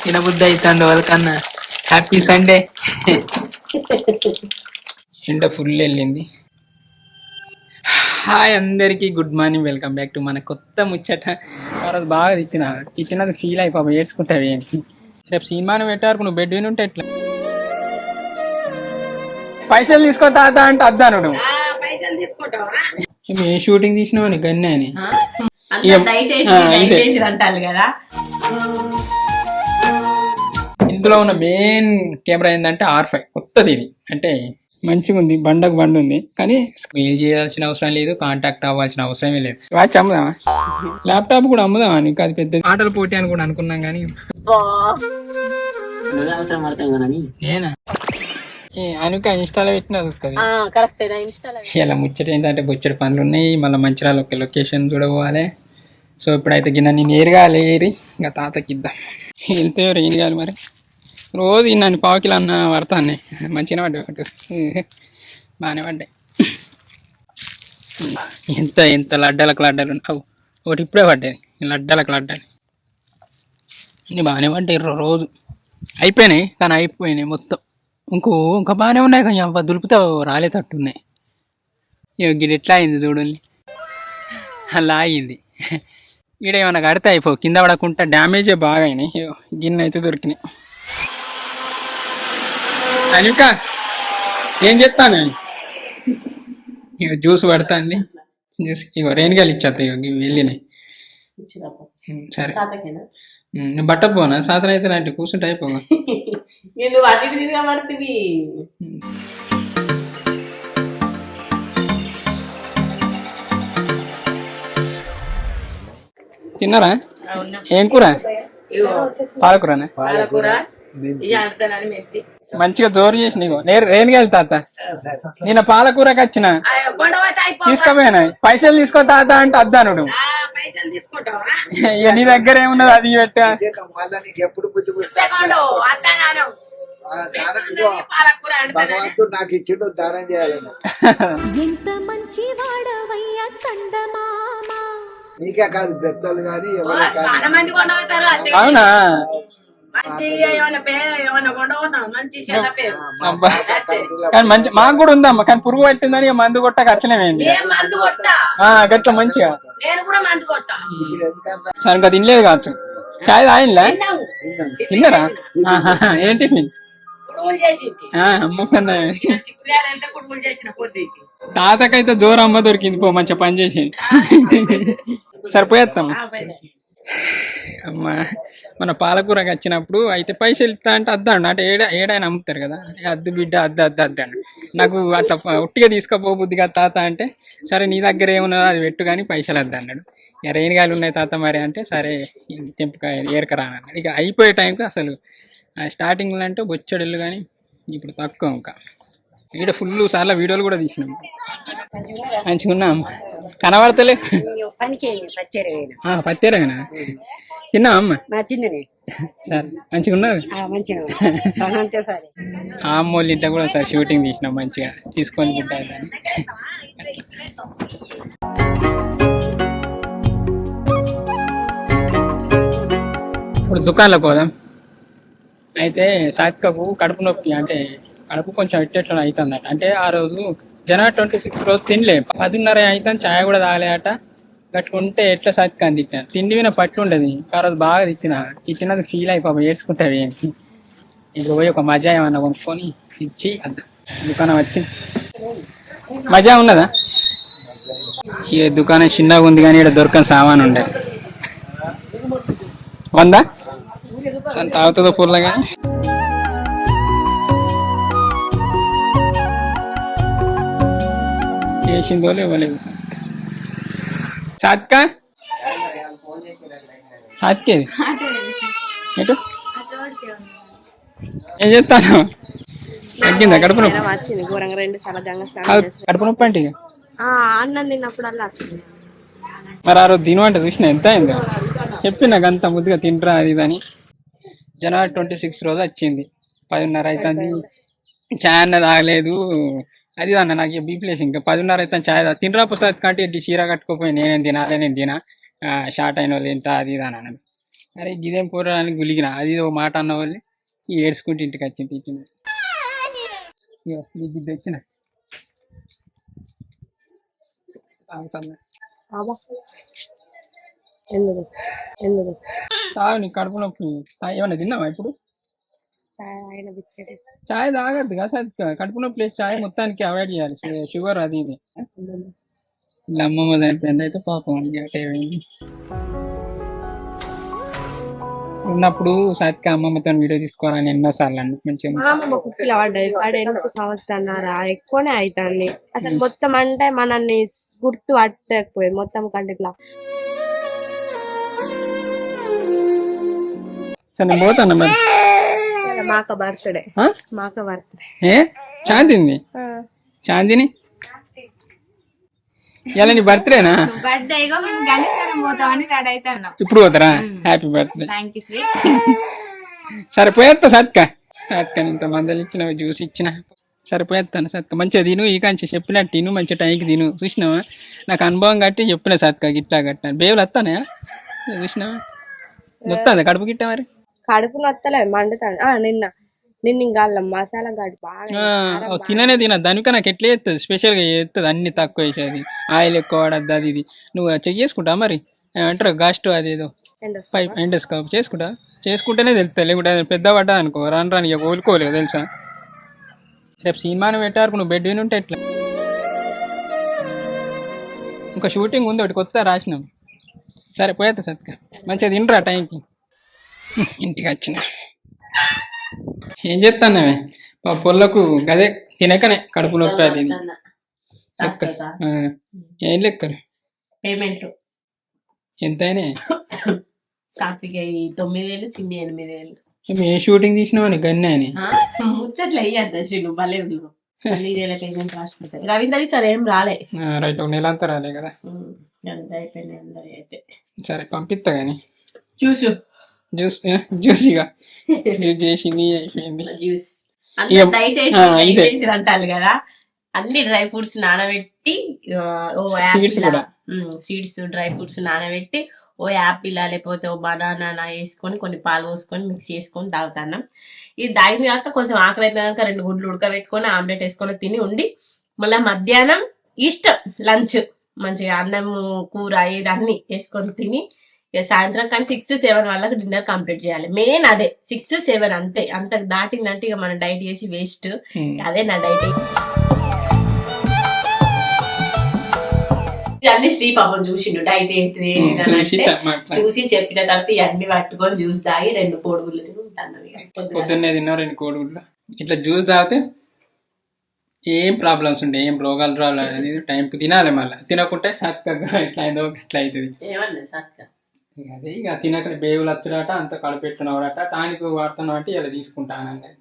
తినబుద్ధి అవుతుంది వాళ్ళకన్నా. Happy Sunday. ఎండ ఫుల్ వెళ్ళింది. హాయ్ అందరికి, good morning, welcome back to మన కొత్త ముచ్చట. రోజు బాగా తిట్టినది ఫీల్ అయిపోయి ఏడ్చుకుంటావి. రేపు సినిమాను పెట్టారు, నువ్వు బెడ్ విని ఉంటే ఎట్లా? పైసలు తీసుకో తాత అంటే అద్దాను. ఏ షూటింగ్ తీసినావా నీకు గన్నే అని ఇందులో ఉన్న మెయిన్ కెమెరా ఏంటంటే R5 కొత్తది. ఇది అంటే మంచిగా ఉంది, బండకు బండి ఉంది, కానీ స్క్రీన్ చేయాల్సిన అవసరం లేదు, కాంటాక్ట్ అవ్వాల్సిన అవసరమే లేదు. వాచ్ అమ్ముదామా, ల్యాప్టాప్ కూడా అమ్ముదామా? నీకు అది పెద్ద ఆటల పోటీ అని కూడా అనుకున్నాం, కానీ నేనా అనుక ఇన్స్టాలో పెట్టినా చూస్తుంది. ఇలా ముచ్చట ఏంటంటే బొచ్చడి పనులు ఉన్నాయి, మళ్ళీ మంచిర్యాల ఒక లొకేషన్ చూడబోవాలి. సో ఇప్పుడైతే గిన్నె నేను ఏరుగా లేరి ఇంకా తాతకి ఇద్దాం. వెళ్తే ఏం కావాలి మరి, రోజు నన్ను పావుకిలో అన్న పడతాను, మంచిగా పడ్డాయి ఒకటి, బాగానే పడ్డాయి. ఎంత ఎంత లడ్డలకు లడ్డలు ఉన్నావు, ఒకటి ఇప్పుడే పడ్డాయి లడ్డలకు లడ్డలు అన్నీ బాగానే పడ్డాయి. రోజు అయిపోయినాయి, కానీ అయిపోయినాయి మొత్తం. ఇంకా బాగానే ఉన్నాయి, కానీ అవ్వ దులుపుతా రాలేటట్టున్నాయి. గిడి ఎట్లా అయింది చూడండి, అలా అయింది. ఈడ ఏమన్నా కడితే అయిపో, కింద పడకుండా డ్యామేజే బాగా అయినాయి. గిన్నె అయితే దొరికినాయి. అనుక ఏం చెప్తాను, ఇక జ్యూస్ పడుతుంది. జ్యూస్ ఇగో రేణిగాలు ఇచ్చేస్తా, ఇక వెళ్ళినాయి. సరే నువ్వు బట్టపోనా సాధన అయితే అంటే కూర్చుంటే అయిపోగా. తిన్నారా? ఏం కూర? పాలకూరనా? మంచిగా జోరు చేసి నీకు రేణిగాలి తాత. నేను పాలకూరకి వచ్చిన తీసుకుపోయినా, పైసలు తీసుకో తాత అంటే అద్దానుడు. నీ దగ్గర ఏమున్నది అది పెట్టా. భగవంతుడు నాకు ఇచ్చిండు, దానం చేయాలని. నీకే కాదు, పెద్దలు కానీ అవునా? కానీ మంచి మాకు కూడా ఉందమ్మా, కానీ పురుగు పట్టిందని మందు కొట్టక అట్లనేమైంది గట్ల మంచిగా. సరే ఇంకా తినలేదు కావచ్చు. చాయ్ తాగినలే? తిన్నారా? ఏం టిఫిన్? అమ్మ కన్నా తాతకైతే జోరు అమ్మ దొరికింది, పో మంచిగా పని చేసి. సరిపోయేస్తాం. అమ్మా మన పాలకూరకి వచ్చినప్పుడు అయితే పైసలు ఇస్తా అంటే అద్దాడు, అంటే ఏడైనా అమ్ముతారు కదా, అద్దు బిడ్డ అద్దు అద్దు అద్దాడు. నాకు అట్లా ఒట్టిగా తీసుకోపో బుద్ధిగా తాత అంటే, సరే నీ దగ్గర ఏమున్నదో అది పెట్టు కానీ పైసలు వద్దు అన్నాడు. ఇక రేణిగాయలు ఉన్నాయి తాత మరి అంటే, సరే తెంపుకాయ ఏరకరానన్నాడు. ఇక అయిపోయే టైంకి అసలు స్టార్టింగ్లో అంటే బొచ్చడెళ్ళు, కానీ ఇప్పుడు తక్కువ. ఇంకా ఇక్కడ ఫుల్ సార్లు వీడియోలు కూడా తీసినాం. మంచిగా ఉన్నా అమ్మ, కనబడతలే. పత్తేరేనా తిన్నా అమ్మ? సరే మంచిగా ఉన్నావు. అమ్మోళ్ళ ఇంట్లో కూడా సార్ షూటింగ్ తీసినాం, మంచిగా తీసుకొని తింటాను. ఇప్పుడు దుకాణంలోకి పోదాం. అయితే సాత్కకు కడుపు నొప్పి, అంటే కడుపు కొంచెం ఎట్టెట్లా అవుతుందట. అంటే ఆ రోజు జనవరి 26 రోజు తినలే, 10:30 అవుతుంది, ఛాయ్ కూడా తాగలేట. గట్టుకుంటే ఎట్లా సాత్కా అని తిట్టాను. తిండి విన పట్టు ఉండదు. ఆ రోజు బాగా తిట్టినది ఫీల్ అయిపోయి ఏడ్చుకుంటావి. ఇప్పుడు పోయి ఒక మజా ఏమన్నా కొనుక్కొని ఇచ్చి దుకాణం వచ్చి మజా ఉన్నదా? ఈ దుకాణం చిన్నగా ఉంది, కానీ ఇక్కడ దొరకని సామాన్ ఉండే. 100 తాగుతుందో పుల్లగా. చేసిందో ఇవ్వలేదు. సాత్కా సాత్కేది ఎటు ఏం చేస్తాను? తగ్గిందా కడుపు నొప్పి? కడుపు నొప్పి అంటే మరి ఆ రోజు తినమంటే చూసిన ఎంత అయిందో చెప్పి నాకు అంత ముద్దుగా తింటరా అది అని. జనవరి 26 రోజు వచ్చింది, 10:30 అవుతుంది, ఛాయ్ అన్న తాగలేదు. అది అన్న నాకు బీపీ లేసి. ఇంకా 10:30 అవుతుంది, ఛాయ్ తినరా పుస్తక కంటే చీర కట్టుకోపోయి నేనేం తినాలి, నేను తినా షార్ట్ అయిన వాళ్ళు తింటా అది ఇది అని అన్నాను. అరే గిదేం పోరానికి గులిగిన అది ఓ మాట అన్న వాళ్ళు ఏడ్చుకుంటే ఇంటికి వచ్చింది ఇచ్చింది. ఇగో ఇది తెచ్చిన తాగు, నీ కడుపు నొప్పి. ఏమన్నా తిన్నావా ఇప్పుడు? చాయ్ తాగద్దు కదా సార్, కడుపు నొప్పి లేదు. చాయ్ మొత్తానికి అవాయిడ్ చేయాలి, షుగర్ అది ఇది. ఇలా అమ్మమ్మ చనిపోయింది అయితే పాపం అయింది. ఉన్నప్పుడు సాత్క అమ్మమ్మతో వీడియో తీసుకోవాలని ఎన్నోసార్లు అన్న మంచిగా కుక్కలు పడ్డాయి. 8 సంవత్సరాలన్నర ఎక్కువనే అవుతుంది. అసలు మొత్తం అంటే మనల్ని గుర్తు పట్టకపోయి మొత్తం కంటే ఇట్లా. సరే నేను పోతాను మరి. మాక బర్త్డే ఏ చాందింది చాందిని ఇలా నీ బర్త్డేనా? ఇప్పుడు పోతారా? Happy birthday. సరిపోయేస్తా సత్క ఇంత మందలు ఇచ్చిన జ్యూస్ ఇచ్చిన సరిపోయేస్తాను సత్క. మంచిగా తిను, ఈ కాంచి చెప్పినట్టు తిను, మంచిగా టైంకి తిను. చూసినావా నాకు అనుభవం కట్టి చెప్పిన సత్క గిట్లా గట్ట బేవులు వస్తానా? చూసినావా వస్తుంది కడుపు గిట్ట మరి? కడుపు నొత్తలేదు, మండుతాను. నిన్న ఇంకా మసాలా గడ్డి బాగా తిననే తినదు. దానిక నాకు ఎట్లా చేస్తుంది, స్పెషల్గా చేస్తుంది. అన్ని తక్కువ వేసేది, ఆయిల్ ఎక్కువ వాడద్దు అది ఇది. నువ్వు చెక్ చేసుకుంటా మరి అంటారు గాస్ట్ అది ఏదో పైప్ ఎండోస్కోప్ చేసుకుంటేనే తెలుస్తుంది. లేకుంటే పెద్ద పడ్డా అనుకో రాను ఇక కోలుకోలేదు తెలుసా. రేపు సినిమాను పెట్టారు, నువ్వు బెడ్ విని ఉంటే ఎట్లా? ఇంకా షూటింగ్ ఉంది ఒకటి కొత్త రాసినాం. సరే పోయేస్తా సత్క, మంచిగా తినరా టైంకి. ఇంటికి వచ్చిన ఏం చెప్తానవే పొల్లకు గదే తినకనే కడుపు నొప్పి అది లెక్క. ఏం లెక్కలు పేమెంట్ ఎంతైనా? సాత్విక 9,000, చిన్ని 8,000. ఏ షూటింగ్ తీసినావని గన్నే అని ముచ్చట్లు అయ్యద్దా శ్రీను భలే పేమెంట్ రాసిపోతాయి. రవీందర్ సార్ ఏం రాలే. రైట్, ఒక నెల అంతా రాలే కదా. ఎంత అయిపోయినాయి అందరి అయితే. సరే పంపిస్తా గానీ జ్యూస్ ఇక చేసింది అయిపోయింది. జ్యూస్ డైట్ అంటారు కదా, అన్ని డ్రై ఫ్రూట్స్ నానబెట్టి సీడ్స్ డ్రై ఫ్రూట్స్ నానబెట్టి ఓ యాపిల్ లేకపోతే ఓ బనానా వేసుకొని కొన్ని పాలు పోసుకొని మిక్స్ చేసుకొని తాగుతాను. ఇది తాగింది కాక కొంచెం ఆకలి అయితే కనుక 2 గుడ్లు ఉడకబెట్టుకొని ఆమ్లెట్ వేసుకొని తిని ఉండి మళ్ళీ మధ్యాహ్నం ఇష్టం లంచ్ మంచిగా అన్నం కూర ఏది అన్ని వేసుకొని తిని సాయంత్రం కానీ 6-7 వాళ్ళకి డిన్నర్ కంప్లీట్ చేయాలి. మెయిన్ అదే 6-7 అంతే. అంత దాటిందంటే ఇక మనం డైట్ చేసి వేస్ట్. అదే నా డైట్. ఇవన్నీ శ్రీ పాపం చూసిండు డైట్ ఏంటిది చూసి చెప్పిన తర్వాత ఇవన్నీ పట్టుకొని జ్యూస్ తాగి 2 కోడిగుడ్లు తిని ఉంటాను. పొద్దున్నే తిన్నా 2 కోడిగుడ్లు. ఇట్లా జ్యూస్ తాగితే ఏం ప్రాబ్లమ్స్ ఉంటాయి, ఏం రోగాలు రావాలి. టైంకి తినాలి, మళ్ళీ తినకుంటే సక్కగా ఇట్లా అయిందో ఇట్లా అవుతుంది. ఏమన్నా సక్క అదే ఇక తినక బేవులు వచ్చాడట, అంత కడుపెట్టున్నాడట, టానిక్ వాడుతున్నావు అంటే ఇలా తీసుకుంటానండి.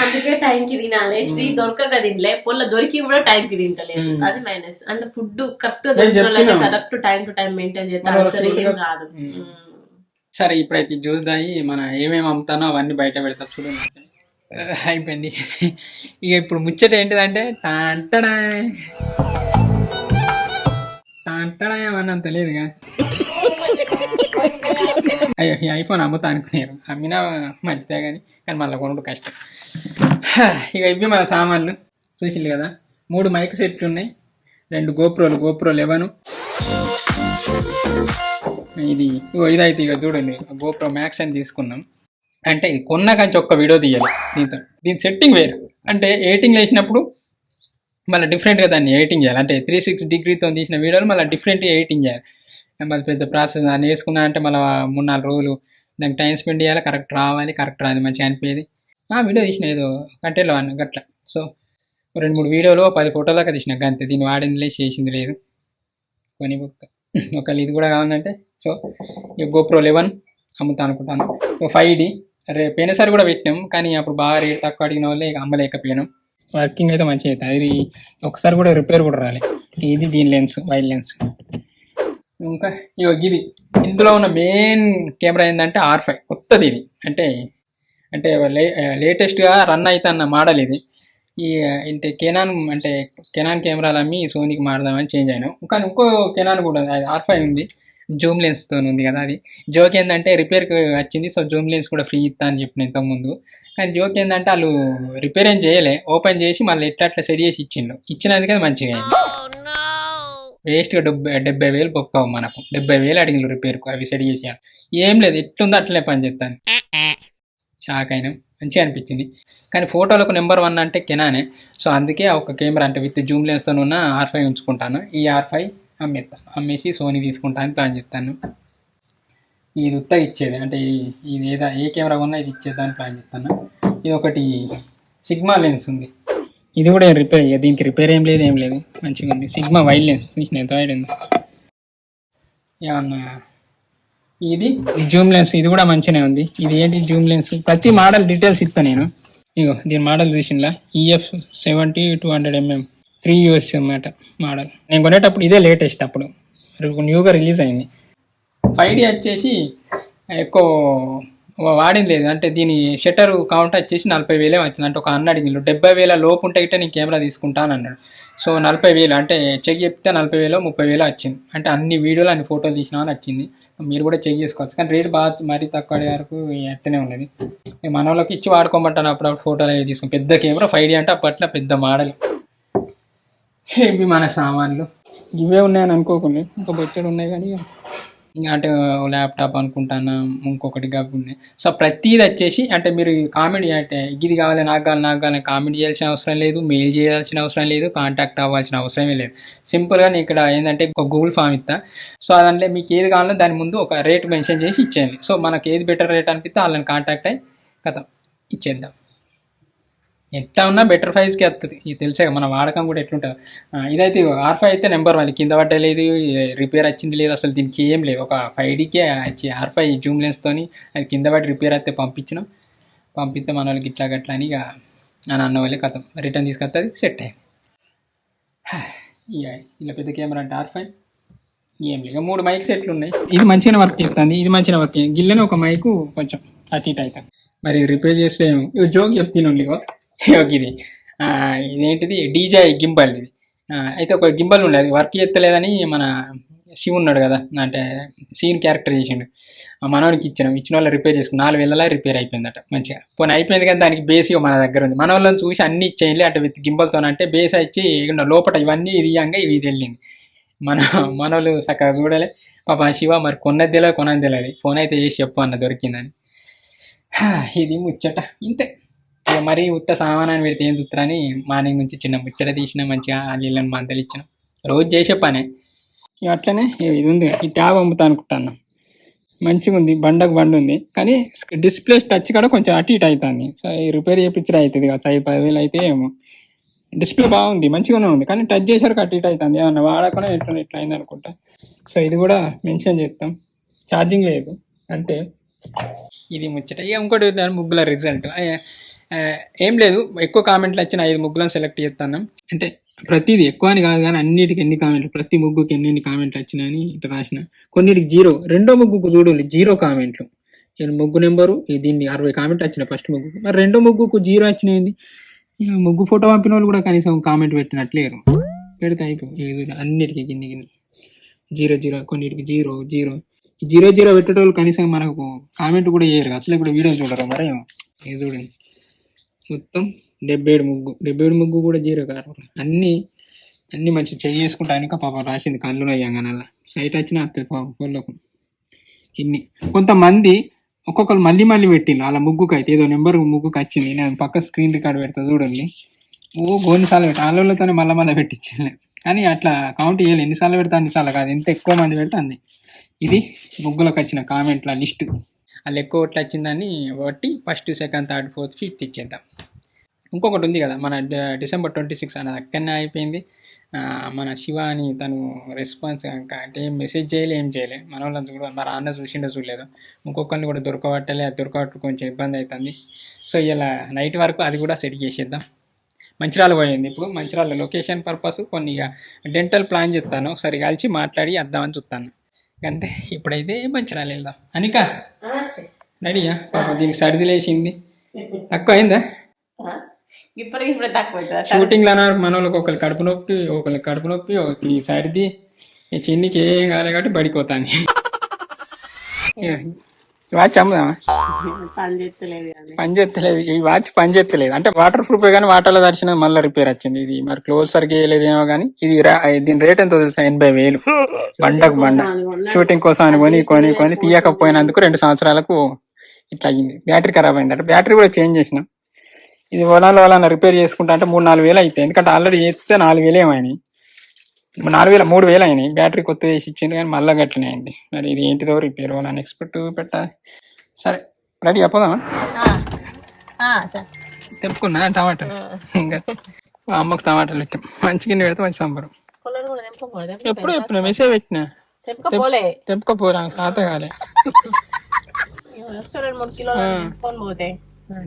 అందుకే టైంకి తినాలి. శ్రీ దొరకక తినలే, పొల్ల దొరికి కూడా టైంకి తింటలేదు. అది మైనస్. అంటే food correct correct time to time maintain చేస్తాను. సరే ఇప్పుడైతే జ్యూస్ దాయి మన ఏమేమి అమ్ముతానో అవన్నీ బయట పెడతా చూడండి. అయిపోయింది ఇక. ఇప్పుడు ముచ్చట ఏంటిదంటే ఏమన్నంత లేదుగా. అయ్యో ఈ ఐఫోన్ అమ్ముతా అనుకున్నారు, అమ్మినా మంచిదే కానీ మళ్ళీ కొనుడు కష్టం. ఇక ఇవి మన సామాన్లు చూసింది కదా. 3 మైక్ సెట్లు ఉన్నాయి, 2 GoPro 11. ఇదైతే ఇక చూడండి GoPro Max అని తీసుకున్నాం. అంటే ఇది కొన్నా కానీ ఒక్క వీడియో తీయాలి దీని సెట్టింగ్ వేరు. అంటే ఎడిటింగ్ వేసినప్పుడు మళ్ళీ డిఫరెంట్గా దాన్ని ఎడిటింగ్ చేయాలి. అంటే 360 డిగ్రీతో తీసిన వీడియోలు మళ్ళీ డిఫరెంట్గా ఎడిటింగ్ చేయాలి. మళ్ళీ పెద్ద ప్రాసెస్. దాన్ని వేసుకున్నా అంటే మళ్ళీ 3-4 రోజులు దానికి టైం స్పెండ్ చేయాలి. కరెక్ట్ రావాలి, కరెక్ట్ రాదు, మంచిగా అనిపోయేది. వీడియో తీసిన ఏదో కంటెంట్లో అన్న గట్లా. సో 2-3 వీడియోలు 10 ఫోటోలు దాకా తీసిన అంతే. దీన్ని వాడింది లేదు, చేసింది లేదు. కొని ఒకళ్ళు ఇది కూడా కావాలంటే సో ఈ GoPro 11 అమ్ముతా అనుకుంటాను. 5D పోయినసారి కూడా పెట్టినాం, కానీ అప్పుడు బాగా రేట్ తక్కువ అడిగిన వాళ్ళే ఇక అమ్మలేకపోయాను. వర్కింగ్ అయితే మంచిగా అవుతుంది. అది ఒకసారి కూడా రిపేర్ కూడా రాలే. ఇది దీని లెన్స్, వైడ్ లెన్స్. ఇంకా ఇది ఇందులో ఉన్న మెయిన్ కెమెరా ఏంటంటే R5 కొత్తది. ఇది అంటే లేటెస్ట్గా రన్ అవుతున్న మోడల్ ఇది. అంటే కెనాన్ కెమెరాలు అమ్మి సోనీకి మారదామని చేంజ్ అయినాం. కానీ ఇంకో కెనాన్ కూడా R5 ఉంది, జూమ్ లెన్స్తో ఉంది కదా అది. జోక్ ఏంటంటే రిపేర్కి వచ్చింది, సో జూమ్ లెన్స్ కూడా ఫ్రీ ఇస్తా అని చెప్పిన ఇంతకుముందు. కానీ జోక్ ఏంటంటే వాళ్ళు రిపేర్ ఏం చేయలే, ఓపెన్ చేసి మళ్ళీ ఎట్లా సెట్ చేసి ఇచ్చినందుకే మంచిగా అయింది. వేస్ట్గా 70,000 బొక్కవు మనకు. 70,000 అడిగిన రిపేర్కు అవి సెట్ చేసి. ఏం లేదు, ఎట్లుందో అట్లనే పని చేస్తాను. షాక్ అయినా, మంచిగా అనిపించింది. కానీ ఫోటోలకు నెంబర్ 1 అంటే కెనానే. సో అందుకే ఒక కెమెరా అంటే విత్ జూమ్ లెన్స్తో ఉన్న R5 ఉంచుకుంటాను. ఈ R5 అమ్మేసి సోనీ తీసుకుంటాను ప్లాన్ చేస్తాను. ఇది ఉత్తగా ఇచ్చేది అంటే ఇది ఏ కెమెరా కొన్నా ఇది ఇచ్చేద్దామని ప్లాన్ చేస్తాను. ఇది ఒకటి సిగ్మా లెన్స్ ఉంది, ఇది కూడా రిపేర్ అయ్యా. దీనికి రిపేర్ ఏం లేదు, మంచిగా ఉంది. సిగ్మా వైడ్ లెన్స్ చూసిన ఎంత వైడ్ ఉంది. ఏమన్నా ఇది జూమ్ లెన్స్, ఇది కూడా మంచిగానే ఉంది. ఇది ఏంటి జూమ్ లెన్స్, ప్రతి మోడల్ డీటెయిల్స్ ఇస్తాను నేను. ఇగో దీని మోడల్ చూసినలా EF70-200mm 3 US అన్నమాట మోడల్. నేను కొనేటప్పుడు ఇదే లేటెస్ట్, అప్పుడు న్యూగా రిలీజ్ అయింది. 5D వచ్చేసి ఎక్కువ వాడింది లేదు, అంటే దీని షట్టర్ కౌంట్ వచ్చేసి 40,000 వచ్చింది. అంటే ఒక అన్న అడిగిండు 70,000 లోపు ఉంటే గిట్ట నేను కెమెరా తీసుకుంటాను అన్నాడు. సో 40,000 అంటే చెక్ చెప్తే 40,000 30,000 వచ్చింది. అంటే అన్ని వీడియోలు అన్ని ఫోటోలు తీసినా అని వచ్చింది. మీరు కూడా చెక్ చేసుకోవచ్చు. కానీ రేట్ బాగా మరీ తక్కువ వరకు ఎత్తనే ఉన్నది. మన వాళ్ళకి ఇచ్చి వాడుకోమంటాను అప్పుడప్పుడు ఫోటోలు అవి తీసుకుని. పెద్ద కెమెరా 5D అంటే అప్పట్లో పెద్ద మోడల్. ఇవి మన సామాన్లు ఇవే ఉన్నాయని అనుకోకుండా ఇంకా బొచ్చడు ఉన్నాయి. కానీ ఇంకా అంటే ల్యాప్టాప్ అనుకుంటాను, ఇంకొకటి కాకుండా ఉన్నాయి. సో ప్రతిది వచ్చేసి అంటే మీరు కామెంట్ అంటే ఇది కావాలి నాకు కావాలి కామెంట్ చేయాల్సిన అవసరం లేదు, మెయిల్ చేయాల్సిన అవసరం లేదు, కాంటాక్ట్ అవ్వాల్సిన అవసరమే లేదు. సింపుల్గా నేను ఇక్కడ ఏంటంటే ఒక గూగుల్ ఫామ్ ఇస్తా. సో అదంటే మీకు ఏది కావాలో దాని ముందు ఒక రేట్ మెన్షన్ చేసి ఇచ్చేయండి. సో మనకి ఏది బెటర్ రేట్ అనిపిస్తే వాళ్ళని కాంటాక్ట్ అయ్యి కథ ఇచ్చేద్దాం. ఎంత ఉన్నా బెటర్ ప్రైస్కి వస్తుంది. ఇది తెలిసే మన వాడకం కూడా ఎట్లుంటుంది. ఇదైతే R5 అయితే నెంబర్ 1, కింద పట్టలేదు, రిపేర్ వచ్చింది లేదు, అసలు దీనికి ఏం లేదు. ఒక 5Dకే వచ్చి R5 జూమ్ లెన్స్తోని అది కింద పట్టి రిపేర్ అయితే పంపిస్తే మన వాళ్ళకి ఇట్లా గట్లా అని ఇక అని అన్న వాళ్ళే కథ రిటర్న్ తీసుకొస్తుంది, సెట్ అయ్యింది. ఇక ఇలా పెద్ద కెమెరా అంటే R5 ఏం లేదు. 3 మైక్ సెట్లు ఉన్నాయి. ఇది మంచిగా వర్క్ చేస్తుంది, ఇది మంచిగా వర్క్ చేయండి. గిల్లనే ఒక మైకు కొంచెం అటు ఇటు అవుతుంది. మరి ఇది రిపేర్ చేస్తే జోక్ చెప్తాను. ఇది ఇదేంటిది DJI గింబల్. ఇది అయితే ఒక గింబల్ ఉండేది వర్క్ చేస్తలేదని మన శివ ఉన్నాడు కదా, అంటే సీన్ క్యారెక్టర్ చేసిండు, మనవానికి ఇచ్చిన వాళ్ళు రిపేర్ చేసుకుని 4 వేల రిపేర్ అయిపోయిందట మంచిగా. పోనీ అయిపోయింది కానీ దానికి బేస్ మన దగ్గర ఉంది. మన వాళ్ళని చూసి అన్ని ఇచ్చేయండి అంటే విత్ గింబల్తో అంటే బేస్ వచ్చి లోపల ఇవన్నీ ఇదియంగా ఇది వెళ్ళింది. మన వాళ్ళు చక్కగా చూడలే పాప శివ. మరి కొన్నది తెలియదు ఫోన్ అయితే చేసి చెప్పు అన్న దొరికిందని. ఇది ముచ్చట ఇంతే. ఇక మరీ ఉత్త సామానాన్ని పెడితే ఏం చూస్తారని మార్నింగ్ నుంచి చిన్న ముచ్చట తీసిన, మంచిగా నీళ్ళని మంతలు ఇచ్చిన, రోజు చేసే పనే. ఇక అట్లనే ఇది ఉంది, ఈ ట్యాబ్ అమ్ముతా అనుకుంటాను. మంచిగా ఉంది, బండకు ఉంది. కానీ డిస్ప్లే టచ్ కూడా కొంచెం అటు ఇటు అవుతుంది. సో ఈ రిపేర్ చేయించడం అవుతుంది కదా, 5-10,000 అయితే ఏమో. డిస్ప్లే బాగుంది, మంచిగానే ఉంది, కానీ టచ్ చేసారు అటు ఇటు అవుతుంది. ఏమన్నా వాడకుండా ఎట్లా అయింది అనుకుంటా. సో ఇది కూడా మెన్షన్ చేస్తాం. ఛార్జింగ్ లేదు అంతే. ఇది ముచ్చట. ఇక ఇంకోటి ముగ్గుల రిజల్ట్ ఏం లేదు, ఎక్కువ కామెంట్లు వచ్చిన 5 ముగ్గులను సెలెక్ట్ చేస్తాను. అంటే ప్రతిదీ ఎక్కువ అని కాదు కానీ అన్నిటికి ఎన్ని కామెంట్లు, ప్రతి ముగ్గుకి ఎన్ని కామెంట్లు వచ్చినాయని ఇట్లా రాసిన. కొన్నిటికి 0, రెండో ముగ్గుకు చూడాలి 0 కామెంట్లు. ముగ్గు నెంబరు దీన్ని 60 కామెంట్లు వచ్చినాయి ఫస్ట్ ముగ్గుకు. మరి రెండో ముగ్గుకు 0 వచ్చినాయింది. ముగ్గు ఫోటో పంపిన వాళ్ళు కూడా కనీసం కామెంట్ పెట్టినట్లేరు, పెడితే అయిపోయి అన్నిటికీ కింది 0 కొన్నిటికి 0 పెట్టేటోళ్ళు కనీసం మనకు కామెంట్ కూడా చేయరు, అసలు ఇప్పుడు వీడియో చూడరు. మరి ఇది చూడండి మొత్తం 77 ముగ్గు కూడా 0 కాదు. అన్ని మంచిగా చేసుకుంటానికి పాపం రాసింది కళ్ళు అయ్యాంగానే సైట్ వచ్చినా వస్తుంది పాపం వాళ్ళకు. ఇన్ని కొంతమంది ఒక్కొక్కరు మళ్ళీ పెట్టిండు వాళ్ళ ముగ్గుకు. అయితే ఏదో నెంబర్ ముగ్గుకు వచ్చింది, నేను పక్క స్క్రీన్ రికార్డ్ పెడతా చూడండి. కొన్నిసార్లు పెట్టి వాళ్ళతోనే మళ్ళీ పెట్టించింది. కానీ అట్లా కౌంట్ చేయాలి, ఎన్నిసార్లు పెడతా అన్నిసార్లు కాదు, ఎంత ఎక్కువ మంది పెడితే అంది. ఇది ముగ్గులకు వచ్చిన కామెంట్ల లిస్ట్. వాళ్ళు ఎక్కువ ఓట్లు వచ్చిందని బట్టి 1st, 2nd, 3rd, 4th, 5th ఇచ్చేద్దాం. ఇంకొకటి ఉంది కదా మన December 26 అనేది అక్కడనే అయిపోయింది. మన శివ అని తను రెస్పాన్స్ అంటే మెసేజ్ ఏం చేయలే. మన వాళ్ళని కూడా మరి అన్న చూడలేదు. ఇంకొకరిని కూడా దొరకబట్టు కొంచెం ఇబ్బంది అవుతుంది. సో ఇలా నైట్ వరకు అది కూడా సెట్ చేసేద్దాం. మంచిర్యాల పోయింది. ఇప్పుడు మంచిర్యాల లొకేషన్ పర్పస్ కొన్ని డెంటల్ ప్లాన్ చెప్తాను, ఒకసారి కలిసి మాట్లాడి వద్దామని చూస్తాను. అంతే. ఇప్పుడైతే మంచిర్యాల వెళ్దాం. అనిక రెడీయా? పాప దీనికి సర్ది లేచింది, తక్కువ అయిందా? ఇప్పుడు తక్కువ షూటింగ్ లో మన వాళ్ళకి ఒకరికి కడుపు నొప్పి ఒకరికి సర్ది ఈ చిన్నికి ఏం కాలే కాబట్టి పడిపోతాను. వాచ్ అమ్ముదామా? పని చేస్తలేదు కానీ పని చేస్తలేదు ఈ వాచ్, పని చేస్తలేదు అంటే వాటర్ ప్రూఫ్ కానీ వాటర్లో దర్శనం మళ్ళీ రిపేర్ వచ్చింది. ఇది మరి క్లోజ్ సరిగ్గా వేయలేదేమో కానీ ఇది దీని రేట్ ఎంతో తెలుసా? 80,000. బండకు బండ షూటింగ్ కోసం అని కొని తీయకపోయినందుకు 2 సంవత్సరాలకు ఇట్లా అయ్యింది. బ్యాటరీ ఖరాబ్ అయింది అంటే బ్యాటరీ కూడా చేంజ్ చేసినాం. ఇది వాళ్ళ రిపేర్ చేసుకుంటా అంటే 3-4 వేలు అవుతాయి. ఎందుకంటే ఆల్రెడీ చేస్తే 4 వేలు ఏమైనాయి, 3 వేలు అయినాయి. బ్యాటరీ కొత్త వేసి ఇచ్చింది కానీ మళ్ళీ గట్లనే అయింది. మరి ఇది ఏంటిదో రిపేర్ వాళ్ళని ఎక్స్పెక్ట్ పెట్టాలి. సరే రెడీ అయిపోదామా? తెప్పుకున్నా టమాటా, ఇంకా అమ్మకు టమాటాలు పెట్టాం. మంచి గిన్నె పెడితే మంచి సంబరం. ఎప్పుడు చెప్పిన మెసేజ్ పెట్టినా తెప్పుకోపోరా సాత కాలే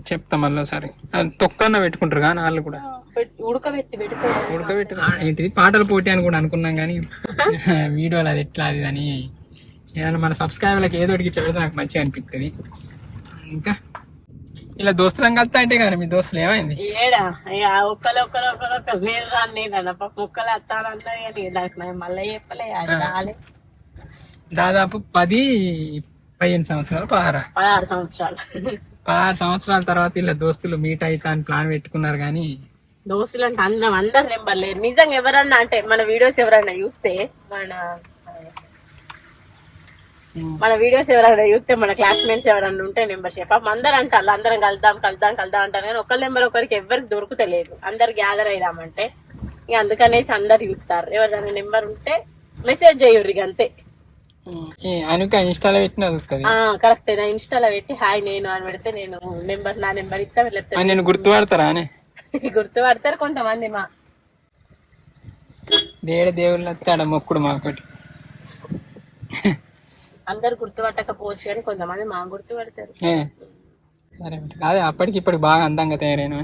చెప్తా మళ్ళీ సరే. తొక్కన్న పెట్టుకుంటారు కానీ వాళ్ళు కూడా ఉడకబెట్టు ఏంటిది పాటల పోటీ అని కూడా అనుకున్నాం కానీ వీడియోలు అది ఎట్లా అది అని ఏదైనా మన సబ్స్క్రైబర్లకు ఏదో ఒకటి ఇట్లా పెడితే నాకు మంచిగా అనిపిస్తుంది. ఇంకా ఇలా దోస్తులం కలుతా అంటే కానీ మీ దోస్తులు ఏమైంది? దాదాపు 10-15 సంవత్సరాలు 16 సంవత్సరాల తర్వాత ఇలా దోస్తులు మీట్ అవుతా అని ప్లాన్ పెట్టుకున్నారు కానీ దోస్తులు అంటే అందరు నెంబర్ లేరు. నిజంగా ఎవరన్నా అంటే మన వీడియోస్ ఎవరన్నా చూస్తే మన క్లాస్మేట్స్ ఎవరన్నా ఉంటే నెంబర్ చెప్పాం. అందరు అంటారు అందరం కలుద్దాం అంటారు కానీ ఒకళ్ళ నెంబర్ ఒకరికి ఎవరికి దొరుకుతలేదు. అందరు గ్యాదర్ అయిదామంటే ఇక అందుకనేసి అందరు చూస్తారు. ఎవరైనా నెంబర్ ఉంటే మెసేజ్ చేయరు ఇక అంతే. అనుక ఇన్స్టాలో పెట్టిన కరెక్ట్. నా ఇన్స్టాలో పెట్టి హాయ్ నేను అని పెడితే నేను నా నెంబర్ ఇస్తా. నేను గుర్తుపడతారా అని గుర్తుపడతారు కొంతమంది. మా దేవుళ్ళు వస్తాడ మొక్కుడు మాకోటి అందరు గుర్తుపట్టకపోవచ్చు కానీ కొంతమంది మా గుర్తుపడతారు. సరే అదే అప్పటికి ఇప్పటికి బాగా అందంగా తయారైన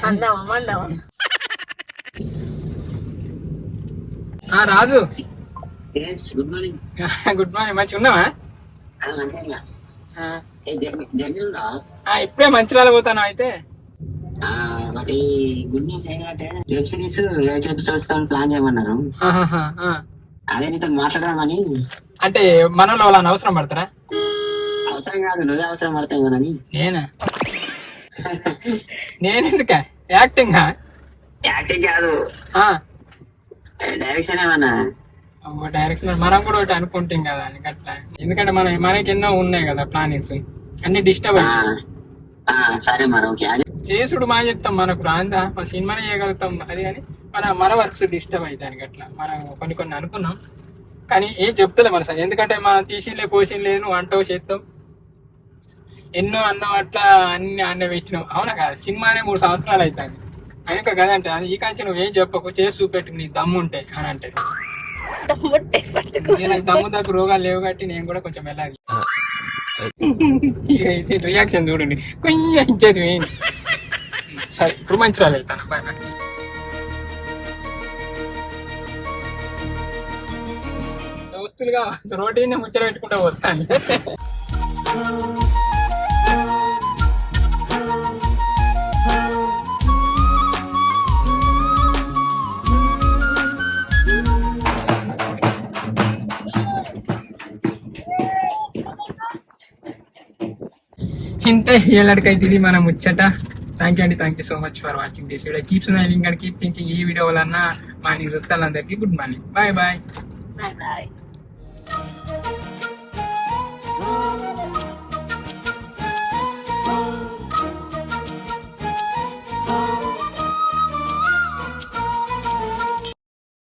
అందామా Raju. Good morning. Good morning. మంచిగా ఉన్నావా? ఇప్పుడే మంచిర్యాల పోతాను. అయితే ఒకటి గుడ్ న్యూస్ ఏంటంటే వెబ్ సిరీస్ 8 ఎపిసోడ్స్ ప్లాన్ చేయమన్నారు. అదే నీతో మాట్లాడదామని. అంటే మనలో వాళ్ళని అవసరం పడతారా? అవసరం కాదు, నువ్వే అవసరం పడతావు కదా. నేనా? నేనెందుక యాక్టింగ్ కాదు, డైరెక్షన్ ఏమన్నా. డైరెక్షన్ మనం కూడా ఒకటి అనుకుంటాం కదా అని అట్లా. ఎందుకంటే మనకి ఎన్నో ఉన్నాయి కదా ప్లానింగ్స్, అన్ని డిస్టర్బ్ అవుతాయి. సరే మరి ఓకే. చేసుడు మా చెప్తాం, మనకు రాందా మన సినిమానే చేయగలుగుతాం. అది కానీ మన వర్క్స్ డిస్టర్బ్ అవుతాయి అట్లా. మనం కొన్ని అనుకున్నాం కానీ ఏం చెప్తలే మన సార్. ఎందుకంటే మనం తీసిలే పోసిలే నువ్వు అంటావు చేస్తాం ఎన్నో అన్నం అట్లా అన్ని అన్న పెట్టినావు. అవునా కదా? సినిమానే 3 సంవత్సరాలు అవుతుంది అయినా కదా అంటే ఈ కాంచి నువ్వు ఏం చెప్పకు, చేసి చూపెట్టు నీ దమ్ము ఉంటాయి అని అంటే. దమ్ము దగ్గర రోగాలు లేవు కాబట్టి నేను కూడా కొంచెం వెళ్ళాలి. రియాక్షన్ చూడండి కొంచెం ఇచ్చేది పోయింది. సరే ఇప్పుడు మంచిర్యాల వెళ్తాను. Bye bye. దోస్తులుగా రోటీనే ముచ్చట పెట్టుకుంటా పోతాను. ఇంతే ఏళ్ళకైతే ఇది మన ముచ్చట. Thank you so much for watching this video. Keep smiling and keep thinking. ఈ వీడియో వలన మార్నింగ్ చూస్తాను అందరికి. Good morning. Bye bye.